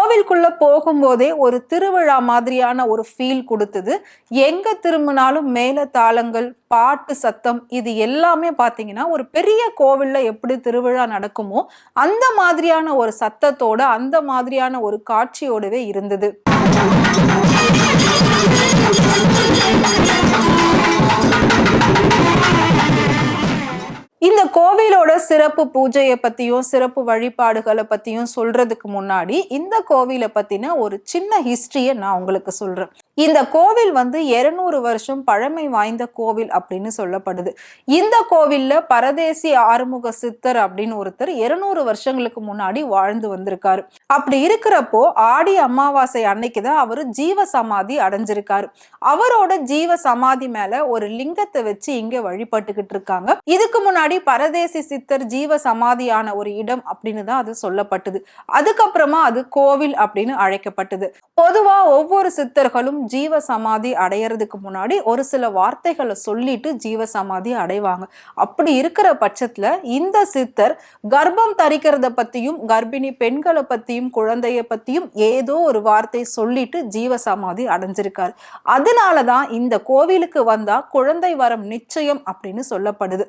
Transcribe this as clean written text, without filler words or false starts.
கோவிலுக்குள்ள போகும்போதே ஒரு திருவிழா மாதிரியான ஒரு ஃபீல் கொடுத்தது. எங்க திரும்பினாலும் மேல தாளங்கள், பாட்டு சத்தம் இது எல்லாமே பார்த்தீங்கன்னா, ஒரு பெரிய கோவில்ல எப்படி திருவிழா நடக்குமோ, அந்த மாதிரியான ஒரு சத்தத்தோட, அந்த மாதிரியான ஒரு காட்சியோடவே இருந்தது. இந்த கோவிலோட சிறப்பு பூஜைய பத்தியும், சிறப்பு வழிபாடுகள பத்தியும் சொல்றதுக்கு முன்னாடி, இந்த கோவில பத்தின ஒரு சின்ன ஹிஸ்டரிய நான் உங்களுக்கு சொல்றேன். இந்த கோவில் வந்து 200 வருஷம் பழமை வாய்ந்த கோவில் அப்படின்னு சொல்லப்படுது. இந்த கோவில்ல பரதேசி ஆறுமுக சித்தர் அப்படின்னு ஒருத்தர் 200 வருஷங்களுக்கு முன்னாடி வாழ்ந்து வந்திருக்காரு. அப்படி இருக்கிறப்போ ஆடி அமாவாசை அன்னைக்கு தான் அவரு ஜீவ சமாதி அடைஞ்சிருக்காரு. அவரோட ஜீவ சமாதி மேல ஒரு லிங்கத்தை வச்சு இங்க வழிபட்டுக்கிட்டு இருக்காங்க. இதுக்கு முன்னாடி பரதேசி சித்தர் ஜீவ சமாதியான ஒரு இடம் அப்படின்னு தான் அது சொல்லப்பட்டது. அதுக்கப்புறமா அது கோவில் அப்படின்னு அழைக்கப்பட்டது. பொதுவா ஒவ்வொரு சித்தர்களும் ஜீவ சமாதி அடையறதுக்கு முன்னாடி ஒரு சில வார்த்தைகளை சொல்லிட்டு ஜீவ சமாதி அடைவாங்க. அப்படி இருக்கிற பட்சத்துல இந்த சித்தர் கர்ப்பம் தரிக்கிறத பத்தியும், கர்ப்பிணி பெண்களை பத்தியும், குழந்தைய பத்தியும் ஏதோ ஒரு வார்த்தை சொல்லிட்டு ஜீவ சமாதி அடைஞ்சிருக்காரு. அதனாலதான் இந்த கோவிலுக்கு வந்தா குழந்தை வரம் நிச்சயம் அப்படின்னு சொல்லப்படுது.